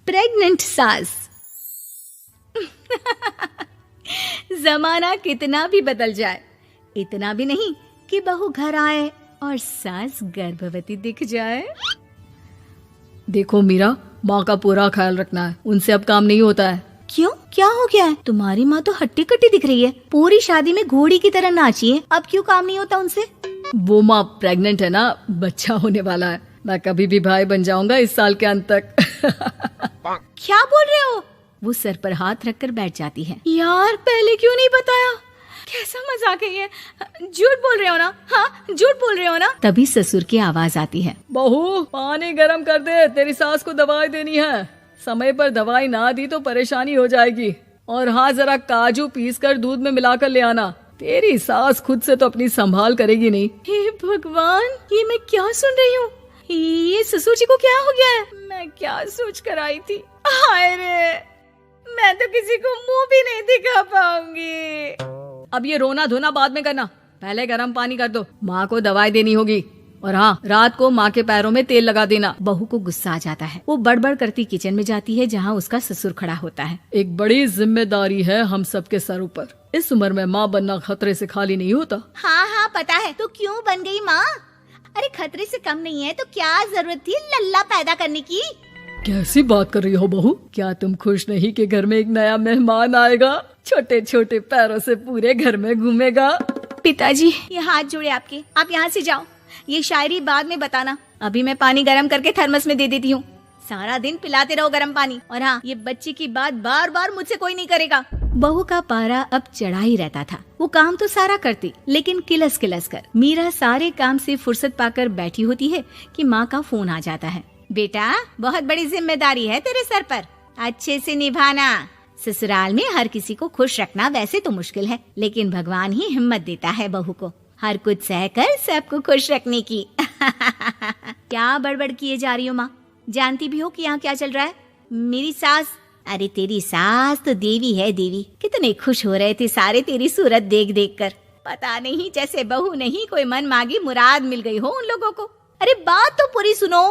Pregnant सास। जमाना कितना भी बदल जाए, इतना भी नहीं कि बहू घर आए और सास गर्भवती दिख जाए। देखो मीरा, माँ का पूरा ख्याल रखना है, उनसे अब काम नहीं होता है। क्यों, क्या हो गया है? तुम्हारी माँ तो हट्टी कट्टी दिख रही है, पूरी शादी में घोड़ी की तरह नाची है, अब क्यों काम नहीं होता उनसे? वो माँ प्रेग्नेंट है ना, बच्चा होने वाला है। मैं कभी भी भाई बन जाऊंगा इस साल के अंत तक। क्या बोल रहे हो? वो सर पर हाथ रखकर बैठ जाती है। यार पहले क्यों नहीं बताया? कैसा मजाक है ये? झूठ बोल रहे हो ना? हाँ, झूठ बोल रहे हो ना? तभी ससुर की आवाज आती है। बहू, पानी गरम कर दे, तेरी सास को दवाई देनी है। समय पर दवाई ना दी तो परेशानी हो जाएगी। और हाँ, जरा काजू पीस कर दूध में मिलाकर ले आना। तेरी सास खुद से तो अपनी संभाल करेगी नहीं। हे भगवान, ये मैं क्या सुन रही हूँ? ये ससुर जी को क्या हो गया है? मैं क्या सोच कर आई थी? हाय रे, मैं तो किसी को मुंह भी नहीं दिखा पाऊंगी। अब ये रोना धोना बाद में करना, पहले गर्म पानी कर दो, माँ को दवाई देनी होगी। और हाँ, रात को माँ के पैरों में तेल लगा देना। बहू को गुस्सा आ जाता है, वो बड़बड़ करती किचन में जाती है जहाँ उसका ससुर खड़ा होता है। एक बड़ी जिम्मेदारी है हम सबके सर ऊपर। इस उम्र में माँ बनना खतरे से खाली नहीं होता। हाँ हाँ पता है, तो क्यों बन गई माँ? अरे खतरे से कम नहीं है तो क्या जरूरत थी लल्ला पैदा करने की? कैसी बात कर रही हो बहू? क्या तुम खुश नहीं कि घर में एक नया मेहमान आएगा, छोटे छोटे पैरों से पूरे घर में घूमेगा? पिताजी, ये हाथ जोड़े आपके, आप यहाँ से जाओ। ये शायरी बाद में बताना, अभी मैं पानी गरम करके थर्मस में दे देती हूँ। सारा दिन पिलाते रहो गरम पानी। और हाँ, ये बच्ची की बात बार बार मुझसे कोई नहीं करेगा। बहू का पारा अब चढ़ा ही रहता था। वो काम तो सारा करती, लेकिन किलस किलस कर। मीरा सारे काम से फुर्सत पाकर बैठी होती है कि माँ का फोन आ जाता है। बेटा, बहुत बड़ी जिम्मेदारी है तेरे सर पर, अच्छे से निभाना। ससुराल में हर किसी को खुश रखना वैसे तो मुश्किल है, लेकिन भगवान ही हिम्मत देता है बहू को हर कुछ सहकर सबको खुश रखने की। क्या बड़बड़ किए जा रही हो माँ? जानती भी हो कि यहाँ क्या चल रहा है? मेरी सास, अरे तेरी सास तो देवी है देवी। कितने खुश हो रहे थे सारे तेरी सूरत देख देख कर। पता नहीं जैसे बहू नहीं कोई मन मांगी मुराद मिल गई हो उन लोगों को। अरे बात तो पूरी सुनो।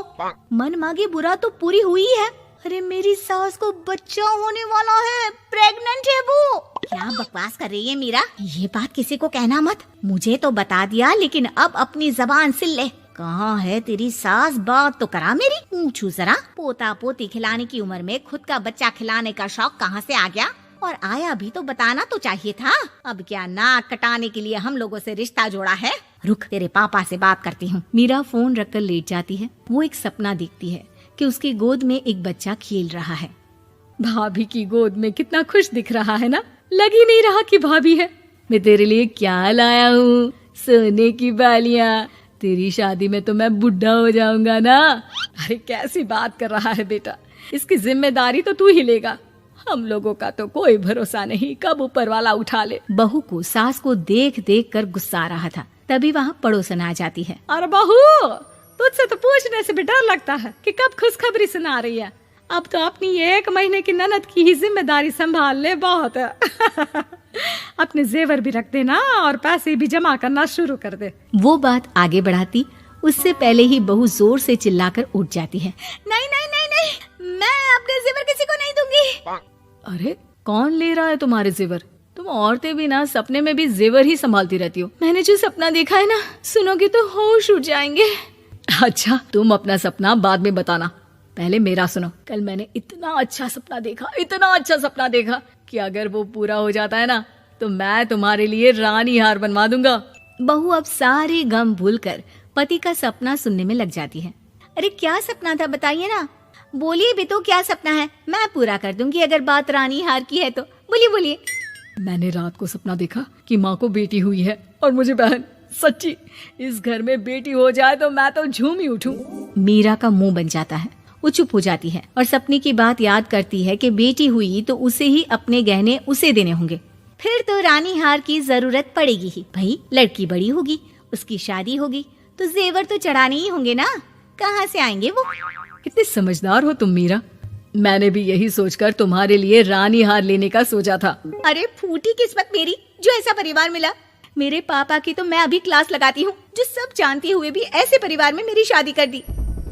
मन मांगी मुराद तो पूरी हुई है। अरे मेरी सास को बच्चा होने वाला है, प्रेग्नेंट है वो। क्या बकवास कर रही है मीरा? ये बात किसी को कहना मत। मुझे तो बता दिया, लेकिन अब अपनी जबान सिल ले। कहाँ है तेरी सास? बात तो करा मेरी। पूछू जरा, पोता पोती खिलाने की उम्र में खुद का बच्चा खिलाने का शौक कहाँ से आ गया? और आया भी तो बताना तो चाहिए था। अब क्या नाक कटाने के लिए हम लोगों से रिश्ता जोड़ा है? रुक, तेरे पापा से बात करती हूँ। मीरा फोन रखकर लेट जाती है। वो एक सपना देखती है कि उसकी गोद में एक बच्चा खेल रहा है। भाभी की गोद में कितना खुश दिख रहा है ना, लग ही नहीं रहा कि भाभी है। मैं तेरे लिए क्या लाया हूँ, सोने की बालियाँ। तेरी शादी में तो मैं बुढ़ा हो जाऊंगा ना। अरे कैसी बात कर रहा है बेटा, इसकी जिम्मेदारी तो तू ही लेगा। हम लोगों का तो कोई भरोसा नहीं, कब ऊपर वाला उठा ले। बहू को सास को देख देख कर गुस्सा आ रहा था। तभी वहाँ पड़ोसन आ जाती है। अरे बहू, तुझसे तो पूछने से भी डर लगता है कि कब खुशखबरी सुना रही है। अब तो अपनी 1 महीने की ननद की ही जिम्मेदारी संभाल ले, बहुत है। अपने जेवर भी रख देना और पैसे भी जमा करना शुरू कर दे। वो बात आगे बढ़ाती उससे पहले ही बहू जोर से चिल्लाकर उठ जाती है। नहीं नहीं नहीं नहीं, मैं अपने जेवर किसी को नहीं दूंगी। अरे कौन ले रहा है तुम्हारे जेवर? तुम औरतें भी ना सपने में भी जेवर ही संभालती रहती हो। मैंने जो सपना देखा है ना, सुनोगे तो होश उड़ जाएंगे। अच्छा, तुम अपना सपना बाद में बताना, पहले मेरा सुनो। कल मैंने इतना अच्छा सपना देखा, इतना अच्छा सपना देखा कि अगर वो पूरा हो जाता है ना तो मैं तुम्हारे लिए रानी हार बनवा दूंगा। बहू अब सारे गम भूलकर पति का सपना सुनने में लग जाती है। अरे क्या सपना था, बताइए ना। बोलिए भी तो, क्या सपना है? मैं पूरा कर दूंगी अगर बात रानी हार की है तो। बोलिए बोलिए। मैंने रात को सपना देखा कि माँ को बेटी हुई है और मुझे बहन। सच्ची, इस घर में बेटी हो जाए तो मैं तो झूम ही उठूं। मीरा का मुंह बन जाता है। वो चुप हो जाती है और सपने की बात याद करती है कि बेटी हुई तो उसे ही अपने गहने उसे देने होंगे। फिर तो रानी हार की जरूरत पड़ेगी ही। भाई लड़की बड़ी होगी, उसकी शादी होगी तो जेवर तो चढ़ाने ही होंगे ना, कहाँ से आएंगे वो? कितने समझदार हो तुम मीरा। मैंने भी यही सोचकर तुम्हारे लिए रानी हार लेने का सोचा था। अरे फूटी किस्मत मेरी जो ऐसा परिवार मिला। मेरे पापा की तो मैं अभी क्लास लगाती हूँ, जो सब जानते हुए भी ऐसे परिवार में मेरी शादी कर दी।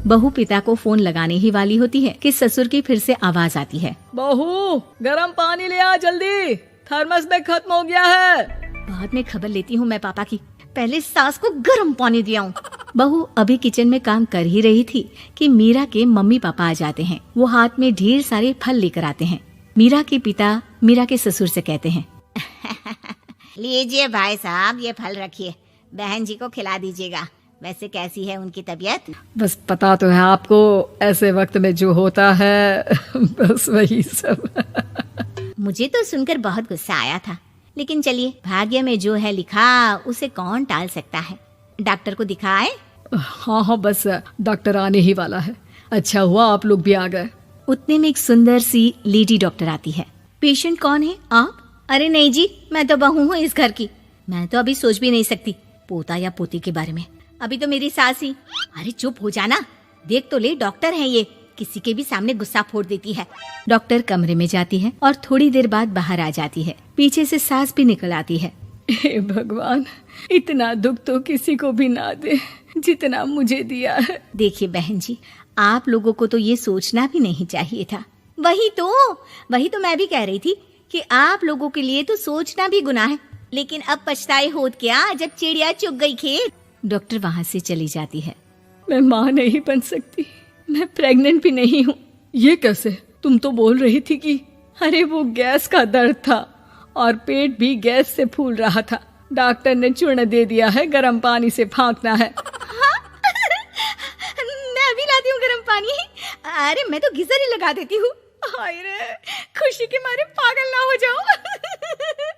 बहू पिता को फोन लगाने ही वाली होती है कि ससुर की फिर से आवाज आती है। बहू गर्म पानी ले आ जल्दी, थर्मस में खत्म हो गया है। बाद में खबर लेती हूँ मैं पापा की, पहले सास को गर्म पानी दिया हूँ। बहू अभी किचन में काम कर ही रही थी कि मीरा के मम्मी पापा आ जाते हैं। वो हाथ में ढेर सारे फल लेकर आते हैं। मीरा के पिता मीरा के ससुर से कहते हैं, लीजिए भाई साहब, ये फल रखिए, बहन जी को खिला दीजिएगा। वैसे कैसी है उनकी तबीयत? बस पता तो है आपको, ऐसे वक्त में जो होता है बस वही सब। मुझे तो सुनकर बहुत गुस्सा आया था, लेकिन चलिए, भाग्य में जो है लिखा उसे कौन टाल सकता है। डॉक्टर को दिखाए? हाँ, बस डॉक्टर आने ही वाला है। अच्छा हुआ आप लोग भी आ गए। उतने में एक सुंदर सी लेडी डॉक्टर आती है। पेशेंट कौन है आप? अरे नहीं जी, मैं तो बहू हूँ इस घर की। मैं तो अभी सोच भी नहीं सकती पोता या पोती के बारे में। अभी तो मेरी सास ही। अरे चुप हो जाना, देख तो ले, डॉक्टर है ये, किसी के भी सामने गुस्सा फोड़ देती है। डॉक्टर कमरे में जाती है और थोड़ी देर बाद बाहर आ जाती है। पीछे से सास भी निकल आती है। हे भगवान, इतना दुख तो किसी को भी ना दे जितना मुझे दिया है। देखिए बहन जी, आप लोगों को तो ये सोचना भी नहीं चाहिए था। वही तो मैं भी कह रही थी कि आप लोगों के लिए तो सोचना भी गुनाह है, लेकिन अब पछताए होत क्या जब चिड़िया चुग गई खेत। डॉक्टर वहाँ से चली जाती है। मैं माँ नहीं बन सकती, मैं प्रेग्नेंट भी नहीं हूँ। ये कैसे? तुम तो बोल रही थी कि अरे वो गैस का दर्द था और पेट भी गैस से फूल रहा था। डॉक्टर ने चूर्ण दे दिया है, गर्म पानी से फाँकना है। हाँ? मैं अभी लाती हूँ गर्म पानी। अरे मैं तो गीजर ही लगा देती हूँ। हाय रे, खुशी के मारे पागल ना हो जाओ।